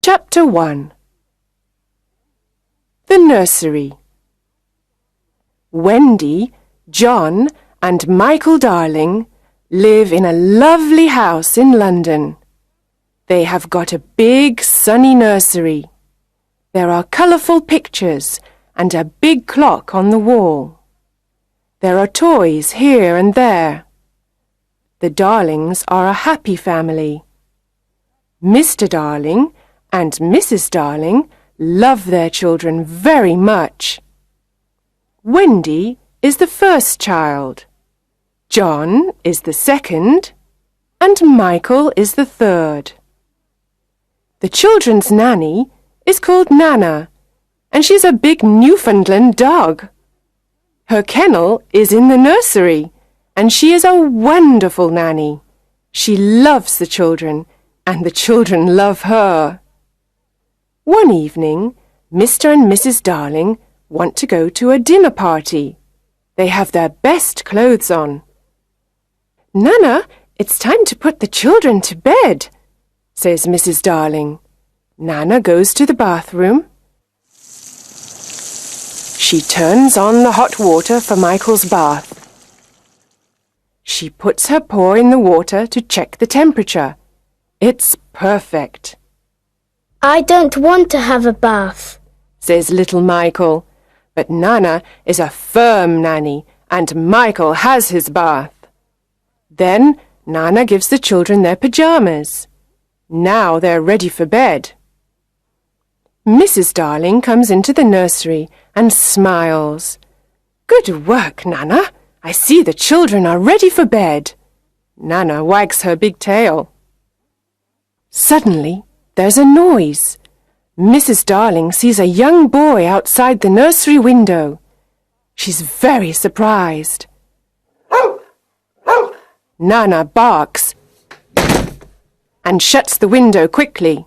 Chapter 1. The Nursery. Wendy, John and Michael Darling live in a lovely house in London. They have got a big sunny nursery. There are colourful pictures and a big clock on the wall. There are toys here and there. The Darlings are a happy family. Mr. Darling and Mrs. Darling love their children very much. Wendy is the first child. John is the second, and Michael is the third. The children's nanny is called Nana, and she's a big Newfoundland dog. Her kennel is in the nursery, and she is a wonderful nanny. She loves the children, and the children love her. One evening, Mr. and Mrs. Darling want to go to a dinner party. They have their best clothes on. "Nana, it's time to put the children to bed," says Mrs. Darling. Nana goes to the bathroom. She turns on the hot water for Michael's bath. She puts her paw in the water to check the temperature. It's perfect. "I don't want to have a bath," says little Michael. But Nana is a firm nanny, and Michael has his bath. Then Nana gives the children their pyjamas. Now they're ready for bed. Mrs. Darling comes into the nursery and smiles. "Good work, Nana. I see the children are ready for bed." Nana wags her big tail. Suddenly, there's a noise. Mrs. Darling sees a young boy outside the nursery window. She's very surprised. Nana barks and shuts the window quickly.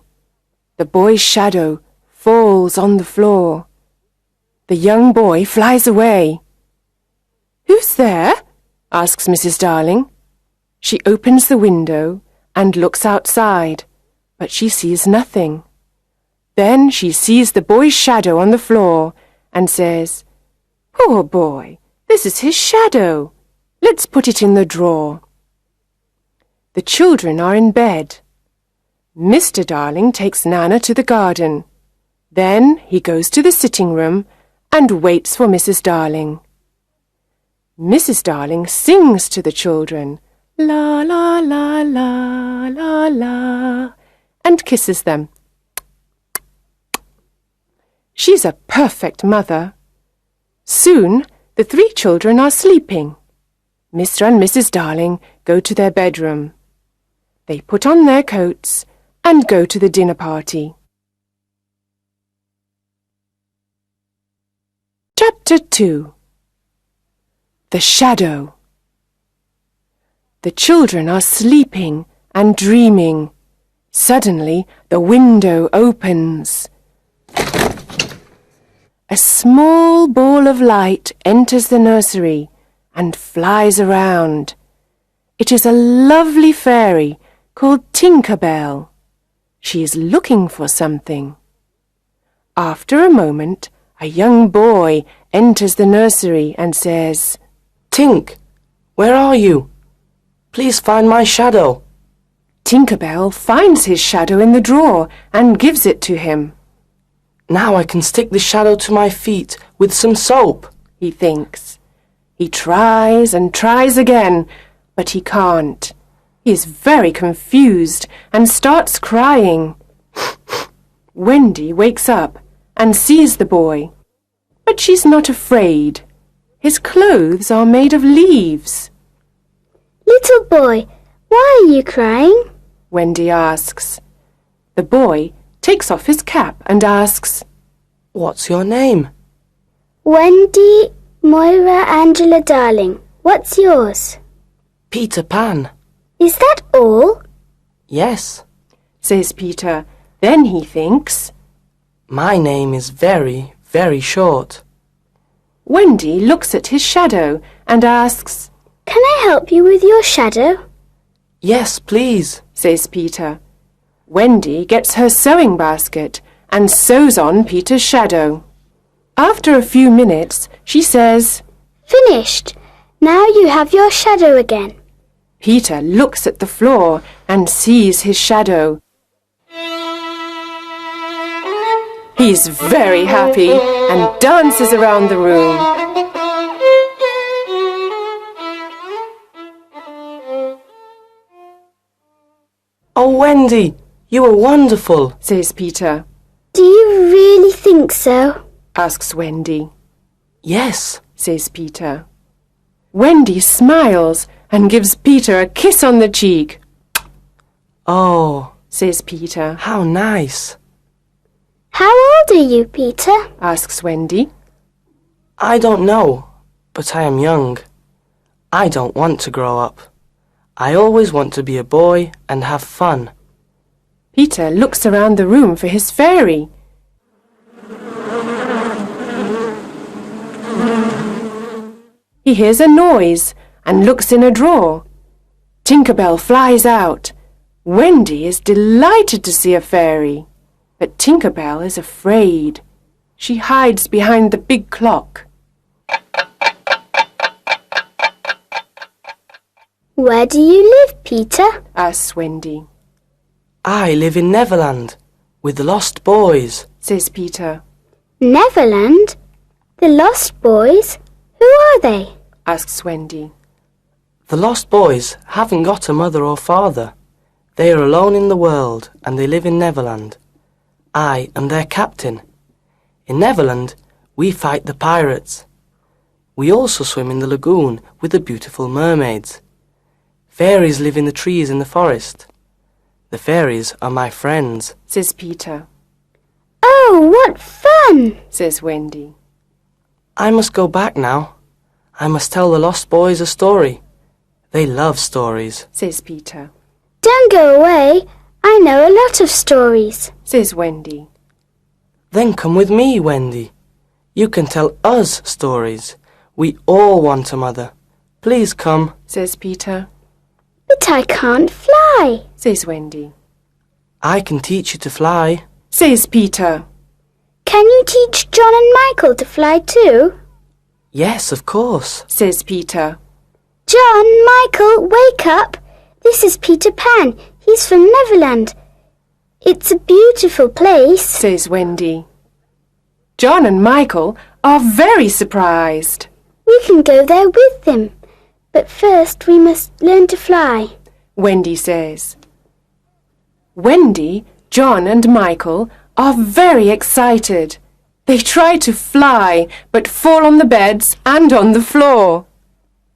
The boy's shadow falls on the floor. The young boy flies away. "Who's there?" asks Mrs. Darling. She opens the window and looks outside, but she sees nothing. Then she sees the boy's shadow on the floor and says, "Poor boy, this is his shadow. Let's put it in the drawer." The children are in bed. Mr. Darling takes Nana to the garden. Then he goes to the sitting room and waits for Mrs. Darling. Mrs. Darling sings to the children, "La la la la la la," and kisses them. She's a perfect mother. Soon the three children are sleeping. Mr. and Mrs. Darling go to their bedroom. They put on their coats and go to the dinner party. Chapter 2. The Shadow. The children are sleeping and dreaming. Suddenly the window opens. A small ball of light enters the nursery and flies around. It is a lovely fairy called Tinker Bell. She is looking for something. After a moment, a young boy enters the nursery and says, "Tink, where are you? Please find my shadow." Tinker Bell finds his shadow in the drawer and gives it to him. "Now I can stick the shadow to my feet with some soap," he thinks. He tries and tries again, but he can't. He is very confused and starts crying. Wendy wakes up and sees the boy, but she's not afraid. His clothes are made of leaves. "Little boy, why are you crying?" Wendy asks. The boy takes off his cap and asks, "What's your name?" "Wendy Moira Angela Darling. What's yours?" "Peter Pan." "Is that all?" "Yes," says Peter. Then he thinks, "My name is very, very short." Wendy looks at his shadow and asks, "Can I help you with your shadow?" "Yes, please," says Peter. Wendy gets her sewing basket and sews on Peter's shadow. After a few minutes, she says, Finished. Now you have your shadow again. Peter looks at the floor and sees his shadow. He's very happy and dances around the room. Oh, Wendy, you were wonderful, says Peter. Do you really think so? Asks Wendy. Yes, says Peter. Wendy smiles and gives Peter a kiss on the cheek. Oh, says Peter. how nice. How old are you, Peter? Asks Wendy. I don't know, but I am young. I don't want to grow up. I always want to be a boy and have fun. Peter looks around the room for his fairy. He hears a noise and looks in a drawer. Tinker Bell flies out. Wendy is delighted to see a fairy, but Tinker Bell is afraid. She hides behind the big clock. Where do you live, Peter? Asks Wendy. I live in Neverland with the lost boys. Says Peter. Neverland? The Lost Boys? Who are they? Asks Wendy. The lost boys haven't got a mother or father. They are alone in the world and they live in Neverland. I am their captain. In Neverland, we fight the pirates. We also swim in the lagoon with the beautiful mermaids. Fairies live in the trees in the forest. The fairies are my friends, Says Peter. Oh, what fun! Says Wendy. I must go back now. I must tell the lost boys a story. They love stories. Says Peter. Don't go away. I know a lot of stories. Says Wendy. Then come with me, Wendy. You can tell us stories. We all want a mother. Please come. Says Peter. But I can't fly. Says Wendy. I can teach you to fly. Says Peter. Can you teach John and Michael to fly too? Yes, of course. Says Peter. John, Michael, wake up. This is Peter Pan. He's from Neverland. It's a beautiful place. Says Wendy. John and Michael are very surprised. We can go there with them. But first we must learn to fly. Wendy says. Wendy, John and Michael are very excited. They try to fly but fall on the beds and on the floor.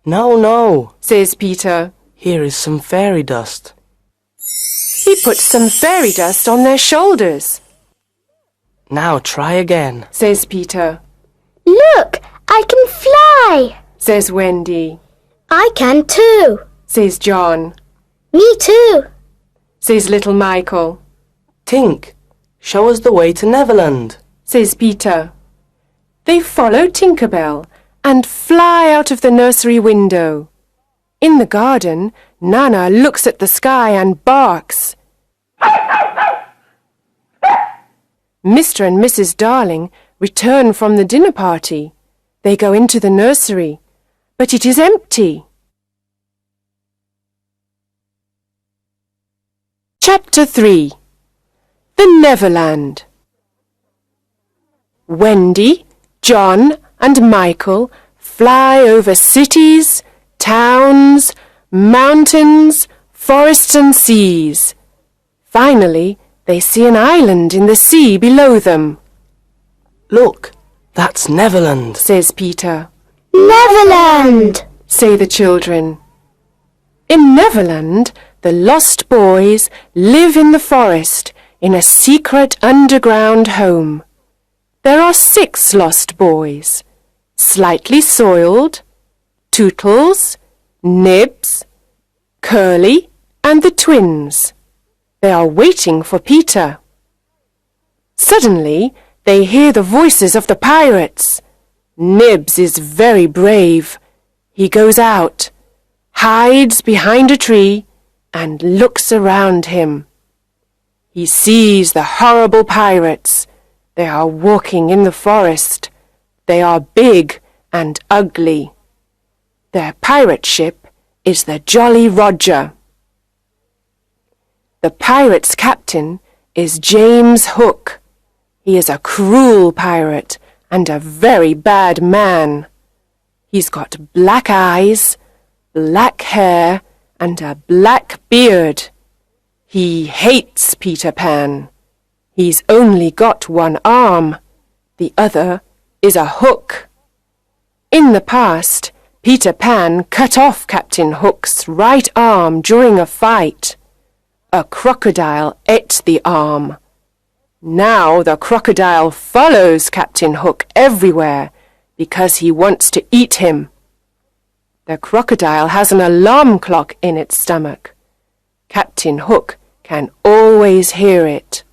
No, no, Says Peter. here is some fairy dust. He puts some fairy dust on their shoulders. Now try again. Says Peter. Look, I can fly. Says Wendy. I can too. Says John. Me too. Says little Michael. Tink, show us the way to Neverland. Says Peter. They follow Tinker Bell and fly out of the nursery window. In the garden, Nana looks at the sky and barks. Mr. and Mrs. Darling return from the dinner party. They go into the nursery, but it is empty. Chapter 3. The Neverland. Wendy, John and Michael fly over cities, towns, mountains, forests and seas. Finally, they see an island in the sea below them. Look, that's Neverland. Says Peter. Neverland! Say the children. In Neverland, the lost boys live in the forest in a secret underground home. There are 6 lost boys. Slightly Soiled, Tootles, Nibs, Curly and the twins. They are waiting for Peter. Suddenly, they hear the voices of the pirates. Nibs is very brave. He goes out, hides behind a tree, and looks around him. He sees the horrible pirates. They are walking in the forest. They are big and ugly. Their pirate ship is the Jolly Roger. The pirates' captain is James Hook. He is a cruel pirate and a very bad man. He's got black eyes, black hair, and a black beard. He hates Peter Pan. He's only got one arm. The other is a hook. In the past, Peter Pan cut off Captain Hook's right arm during a fight. A crocodile ate the arm. Now the crocodile follows Captain Hook everywhere because he wants to eat him. The crocodile has an alarm clock in its stomach. Captain Hook can always hear it.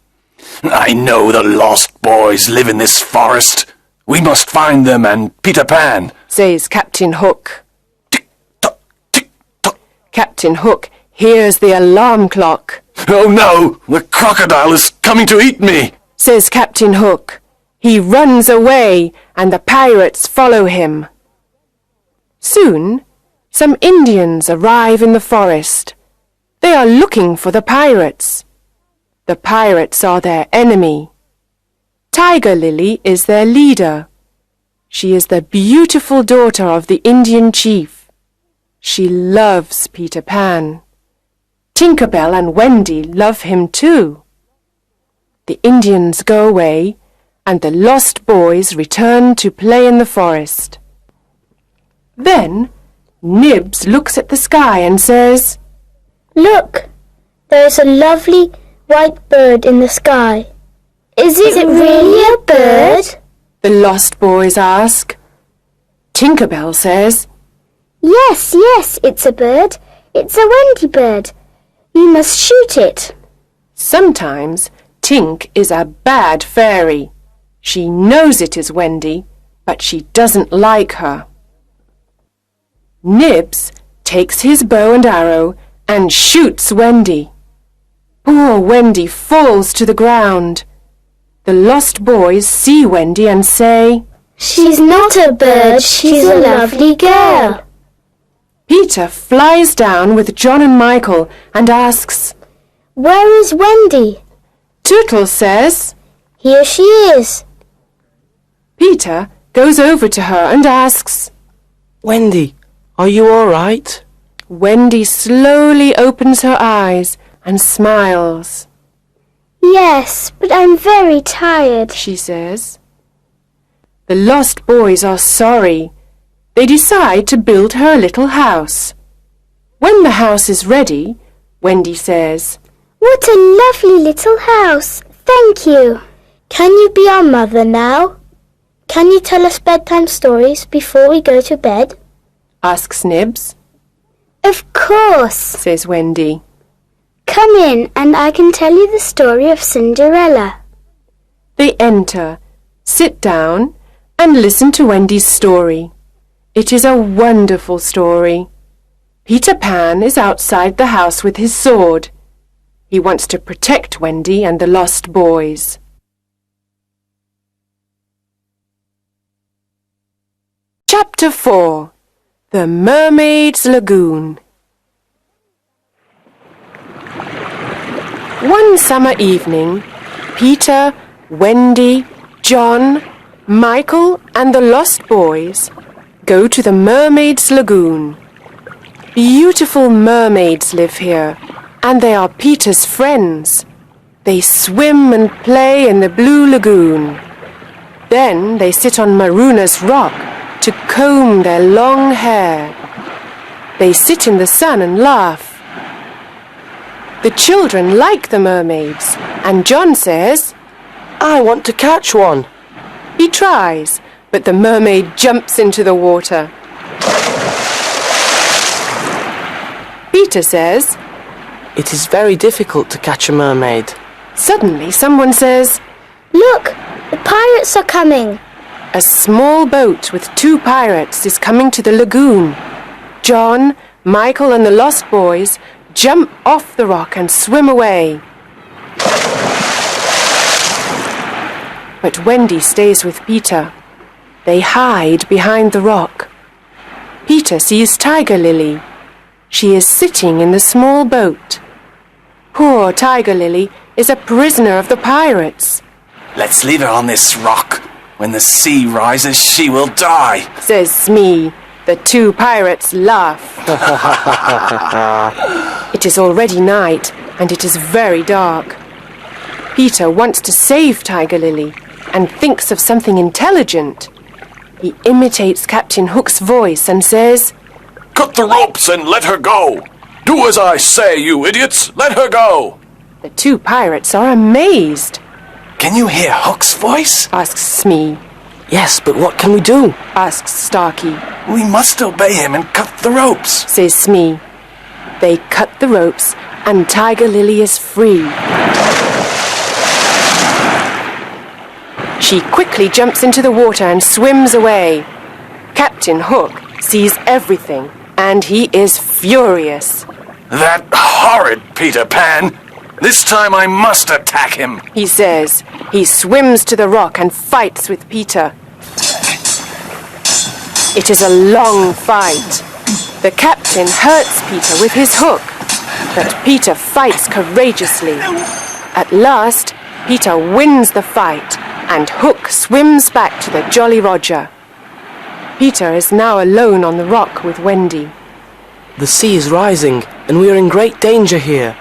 I know the lost boys live in this forest. We must find them and Peter Pan, says Captain Hook. Tick-tock, tick-tock. Captain Hook hears the alarm clock. Oh no, the crocodile is coming to eat me, says Captain Hook. He runs away and the pirates follow him. Soon, some Indians arrive in the forest. They are looking for the pirates. The pirates are their enemy. Tiger Lily is their leader. She is the beautiful daughter of the Indian chief. She loves Peter Pan. Tinker Bell and Wendy love him too. The Indians go away and the lost boys return to play in the forest. Then Nibs looks at the sky and says, Look, there is a lovely white bird in the sky. Is it really a bird? The lost boys ask. Tinker Bell says, Yes, it's a bird. It's a Wendy bird. You must shoot it. Sometimes Tink is a bad fairy. She knows it is Wendy, but she doesn't like her. Nibs takes his bow and arrow and shoots Wendy. Poor Wendy falls to the ground. The lost boys see Wendy and say, She's not a bird, she's a lovely girl. Peter flies down with John and Michael and asks, Where is Wendy? Tootle says, Here she is. Peter goes over to her and asks, Wendy, are you all right? Wendy slowly opens her eyes and smiles. Yes, but I'm very tired, She says. The lost boys are sorry. They decide to build her a little house. When the house is ready, Wendy says, What a lovely little house. Thank you. Can you be our mother now? Can you tell us bedtime stories before we go to bed? asks Nibs. Of course, Says Wendy. Come in and I can tell you the story of Cinderella. They enter, sit down, and listen to Wendy's story. It is a wonderful story. Peter Pan is outside the house with his sword. He wants to protect Wendy and the lost boys. Chapter 4. The Mermaid's Lagoon. One summer evening, Peter, Wendy, John, Michael and the lost boys go to the Mermaid's Lagoon. Beautiful mermaids live here, and they are Peter's friends. They swim and play in the blue lagoon. Then they sit on Maruna's rock to comb their long hair. They sit in the sun and laugh. The children like the mermaids, and John says, I want to catch one. He tries, but the mermaid jumps into the water. Peter says, It is very difficult to catch a mermaid. Suddenly someone says, Look, the pirates are coming. A small boat with 2 pirates is coming to the lagoon. John, Michael and the lost boys jump off the rock and swim away. But Wendy stays with Peter. They hide behind the rock. Peter sees Tiger Lily. She is sitting in the small boat. Poor Tiger Lily is a prisoner of the pirates. Let's leave her on this rock. When the sea rises, she will die, says Smee. The two pirates laugh. It is already night, and it is very dark. Peter wants to save Tiger Lily and thinks of something intelligent. He imitates Captain Hook's voice and says, "Cut the ropes and let her go! Do as I say, you idiots! Let her go!" The two pirates are amazed. "Can you hear Hook's voice?" asks Smee. Yes, but what can we do? Asks Starkey. "We must obey him and cut the ropes," says Smee. They cut the ropes and Tiger Lily is free. She quickly jumps into the water and swims away. Captain Hook sees everything and he is furious. "That horrid Peter Pan! This time I must attack him," he says. He swims to the rock and fights with Peter. It is a long fight. The captain hurts Peter with his hook, but Peter fights courageously. At last, Peter wins the fight and Hook swims back to the Jolly Roger. Peter is now alone on the rock with Wendy. The sea is rising, and we are in great danger here.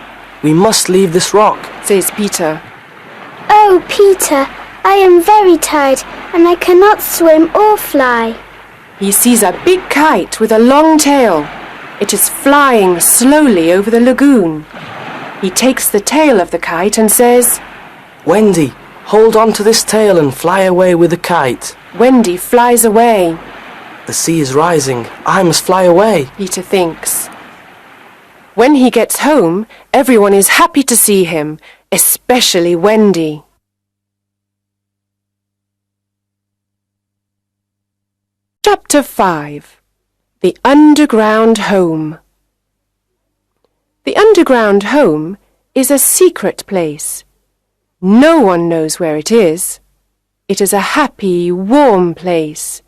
We must leave this rock, says Peter. Oh, Peter, I am very tired and I cannot swim or fly. He sees a big kite with a long tail. It is flying slowly over the lagoon. He takes the tail of the kite and says, Wendy, hold on to this tail and fly away with the kite. Wendy flies away. The sea is rising. I must fly away, Peter thinks. When he gets home, everyone is happy to see him, especially Wendy. Chapter 5. The Underground Home. The underground home is a secret place. No one knows where it is. It is a happy, warm place.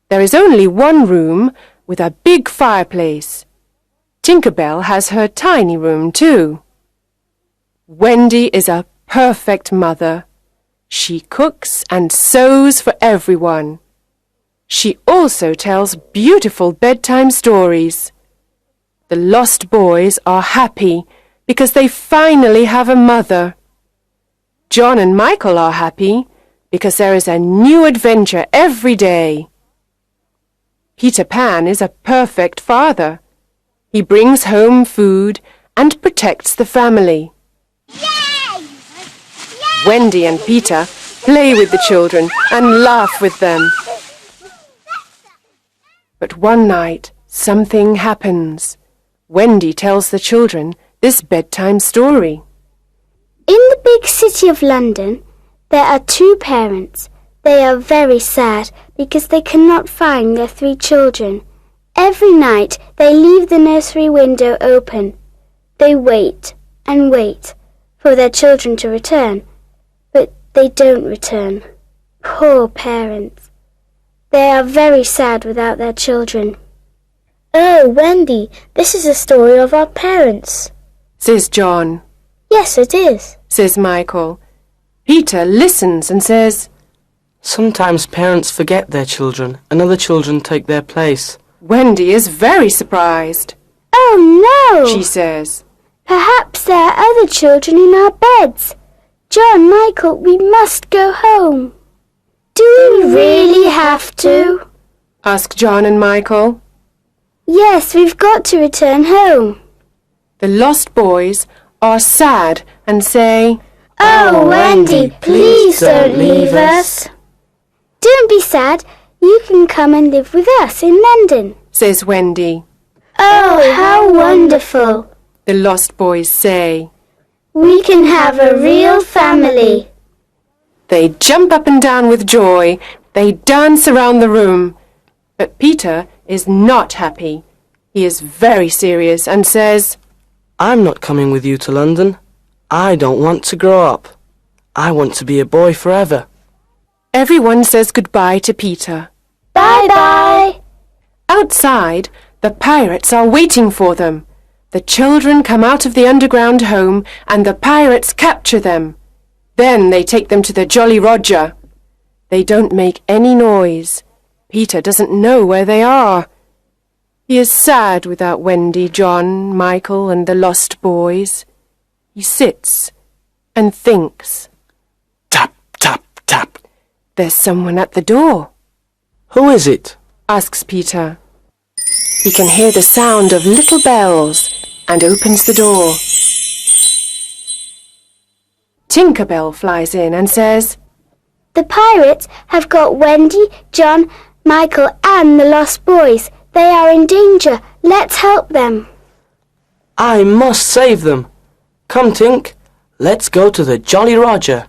There is only one room with a big fireplace. Tinker Bell has her tiny room too. Wendy is a perfect mother. She cooks and sews for everyone. She also tells beautiful bedtime stories. The lost boys are happy because they finally have a mother. John and Michael are happy because there is a new adventure every day. Peter Pan is a perfect father. He brings home food and protects the family. Yay! Wendy and Peter play with the children and laugh with them. But one night, something happens. Wendy tells the children this bedtime story. In the big city of London, there are two parents. They are very sad because they cannot find their 3 children. Every night they leave the nursery window open. They wait and wait for their children to return, but they don't return. Poor parents. They are very sad without their children. Oh, Wendy, this is a story of our parents, says John. Yes, it is, says Michael. Peter listens and says, Sometimes parents forget their children and other children take their place. Wendy is very surprised. Oh no, she says. Perhaps there are other children in our beds. John, Michael, we must go home. Do we really have to? Ask John and Michael. Yes, we've got to return home. The lost boys are sad and say, Oh, Wendy, please don't leave us. Don't be sad. You can come and live with us in London, says Wendy. Oh, how wonderful, the lost boys say. We can have a real family. They jump up and down with joy. They dance around the room. But Peter is not happy. He is very serious and says, I'm not coming with you to London. I don't want to grow up. I want to be a boy forever. Everyone says goodbye to Peter. Bye-bye. Outside, the pirates are waiting for them. The children come out of the underground home and the pirates capture them. Then they take them to the Jolly Roger. They don't make any noise. Peter doesn't know where they are. He is sad without Wendy, John, Michael, and the lost boys. He sits and thinks. Tap, tap, tap. There's someone at the door. Who is it? Asks Peter. He can hear the sound of little bells and opens the door. Tinker Bell flies in and says, The pirates have got Wendy, John, Michael, and the lost boys. They are in danger. Let's help them. I must save them. Come, Tink, let's go to the Jolly Roger.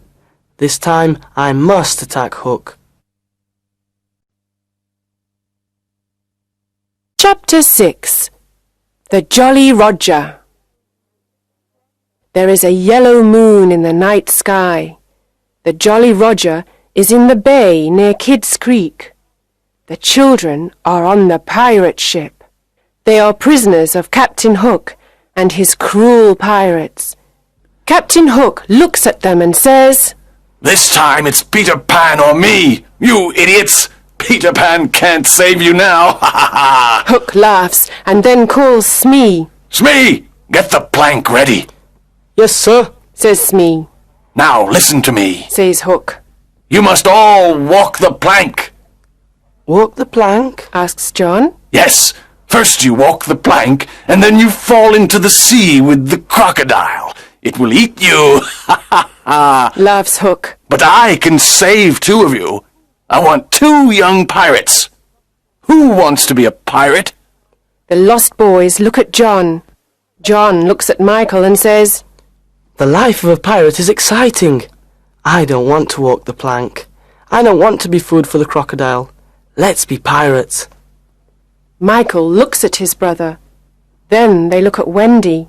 This time I must attack Hook. Chapter 6. The Jolly Roger. There is a yellow moon in the night sky. The Jolly Roger is in the bay near Kidd's Creek. The children are on the pirate ship. They are prisoners of Captain Hook and his cruel pirates. Captain Hook looks at them and says, This time it's Peter Pan or me, you idiots! Peter Pan can't save you now, ha ha ha! Hook laughs and then calls Smee. Smee, get the plank ready. Yes, sir. Says Smee. Now listen to me. Says Hook. You must all walk the plank. Walk the plank? Asks John. Yes, first you walk the plank, and then you fall into the sea with the crocodile. It will eat you, ha ha ha! Laughs Hook. But I can save two of you. I want 2 young pirates. Who wants to be a pirate? The lost boys look at John. John looks at Michael and says, The life of a pirate is exciting. I don't want to walk the plank. I don't want to be food for the crocodile. Let's be pirates. Michael looks at his brother. Then they look at Wendy.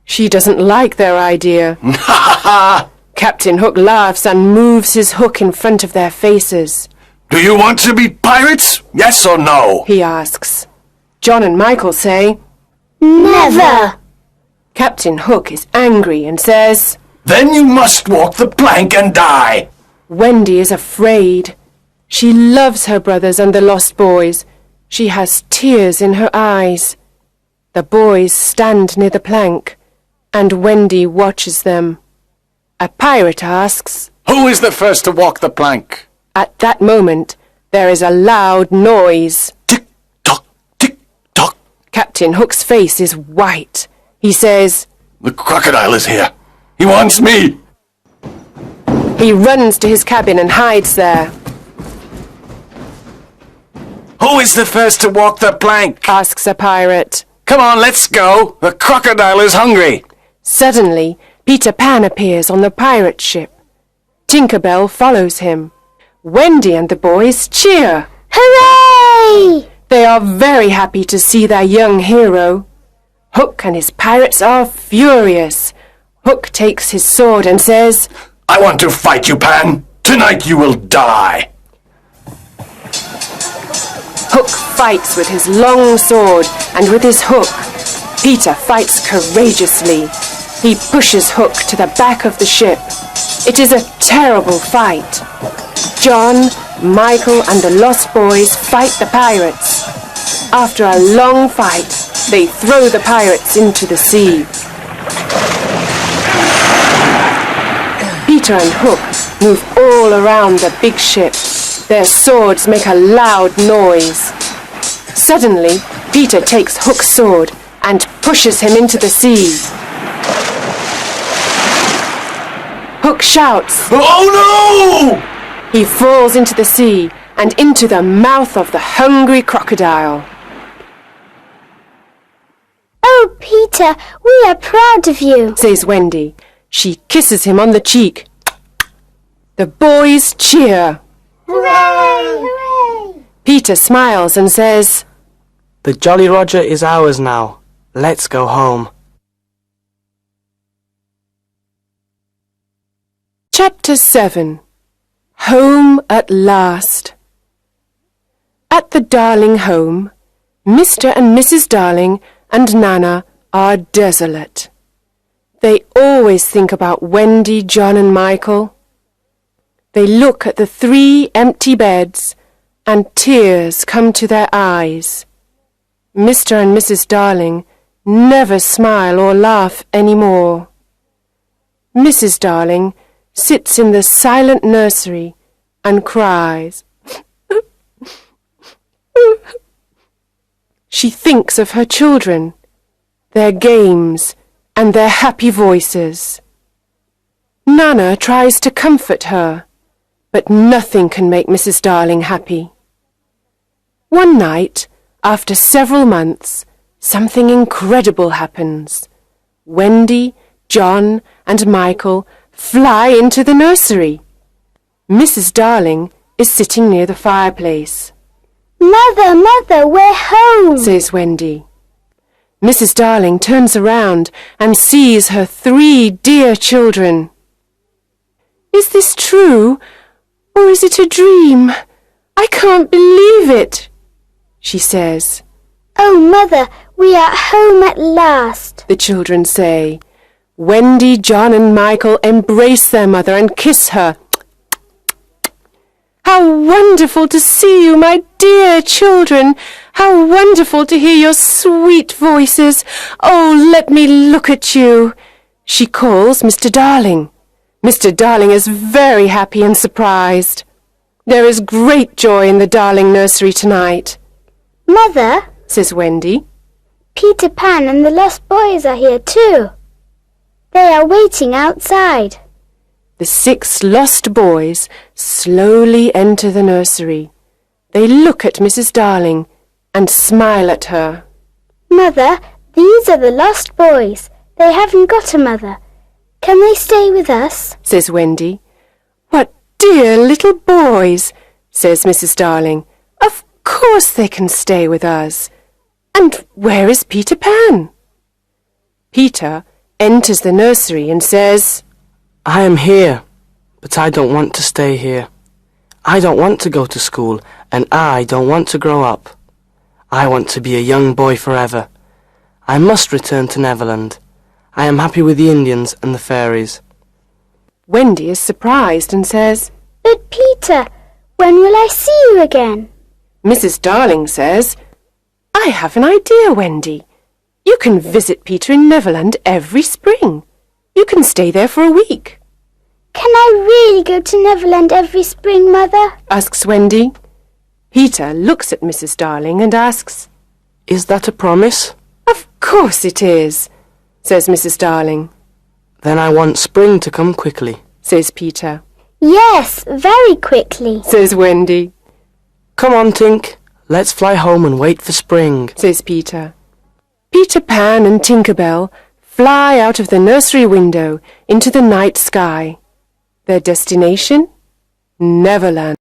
She doesn't like their idea. Ha ha ha! Captain Hook laughs and moves his hook in front of their faces. Do you want to be pirates? Yes or no? He asks. John and Michael say, Never. Captain Hook is angry and says, Then you must walk the plank and die. Wendy is afraid. She loves her brothers and the lost boys. She has tears in her eyes. The boys stand near the plank, and Wendy watches them. A pirate asks, Who is the first to walk the plank? At that moment, there is a loud noise. Tick-tock, tick-tock. Captain Hook's face is white. He says, The crocodile is here. He wants me. he runs to his cabin and hides there. Who is the first to walk the plank? Asks a pirate. Come on, let's go. The crocodile is hungry. Suddenly, Peter Pan appears on the pirate ship. Tinker Bell follows him. Wendy and the boys cheer. Hooray! They are very happy to see their young hero. Hook and his pirates are furious. Hook takes his sword and says, I want to fight you, Pan. Tonight you will die. Hook fights with his long sword and with his hook. Peter fights courageously. He pushes Hook to the back of the ship. It is a terrible fight. John, Michael, and the lost boys fight the pirates. After a long fight, they throw the pirates into the sea. Peter and Hook move all around the big ship. Their swords make a loud noise. Suddenly, Peter takes Hook's sword and pushes him into the sea. Hook shouts. Oh no! He falls into the sea and into the mouth of the hungry crocodile. Oh, Peter, we are proud of you. Says Wendy. She kisses him on the cheek. The boys cheer. Hooray! Hooray! Peter smiles and says, The Jolly Roger is ours now. Let's go home. Chapter 7. Home at last. At the Darling home, Mr. and Mrs. Darling and Nana are desolate. They always think about Wendy, John and Michael. They look at the 3 empty beds and tears come to their eyes. Mr. and Mrs. Darling never smile or laugh any more. Mrs. Darling sits in the silent nursery and cries. She thinks of her children, their games, and their happy voices. Nana tries to comfort her, but nothing can make Mrs. Darling happy. One night, after several months, something incredible happens. Wendy, John, and Michael fly into the nursery. Mrs. Darling is sitting near the fireplace. Mother, Mother, we're home, says Wendy. Mrs. Darling turns around and sees her 3 dear children. Is this true, or is it a dream? I can't believe it, she says. Oh, Mother, we are home at last, the children say. Wendy, John and Michael embrace their mother and kiss her. How wonderful to see you, my dear children! How wonderful to hear your sweet voices! Oh, let me look at you! She calls Mr. Darling. Mr. Darling is very happy and surprised. There is great joy in the Darling nursery tonight. Mother, says Wendy, Peter Pan and the Lost Boys are here too. They are waiting outside. The 6 lost boys slowly enter the nursery. They look at Mrs. Darling and smile at her. Mother, these are the lost boys. They haven't got a mother. Can they stay with us? says Wendy. What dear little boys, says Mrs. Darling. Of course they can stay with us. And where is Peter Pan? Peter enters the nursery and says, I am here, but I don't want to stay here. I don't want to go to school, and I don't want to grow up. I want to be a young boy forever. I must return to Neverland. I am happy with the Indians and the fairies. Wendy is surprised and says, But Peter, when will I see you again? Mrs. Darling says, I have an idea, Wendy. You can visit Peter in Neverland every spring. You can stay there for a week. Can I really go to Neverland every spring, Mother? asks Wendy. Peter looks at Mrs. Darling and asks, Is that a promise? Of course it is, says Mrs. Darling. Then I want spring to come quickly, says Peter. Yes, very quickly, says Wendy. Come on, Tink. Let's fly home and wait for spring, says Peter. Peter Pan and Tinker Bell fly out of the nursery window into the night sky. Their destination? Neverland.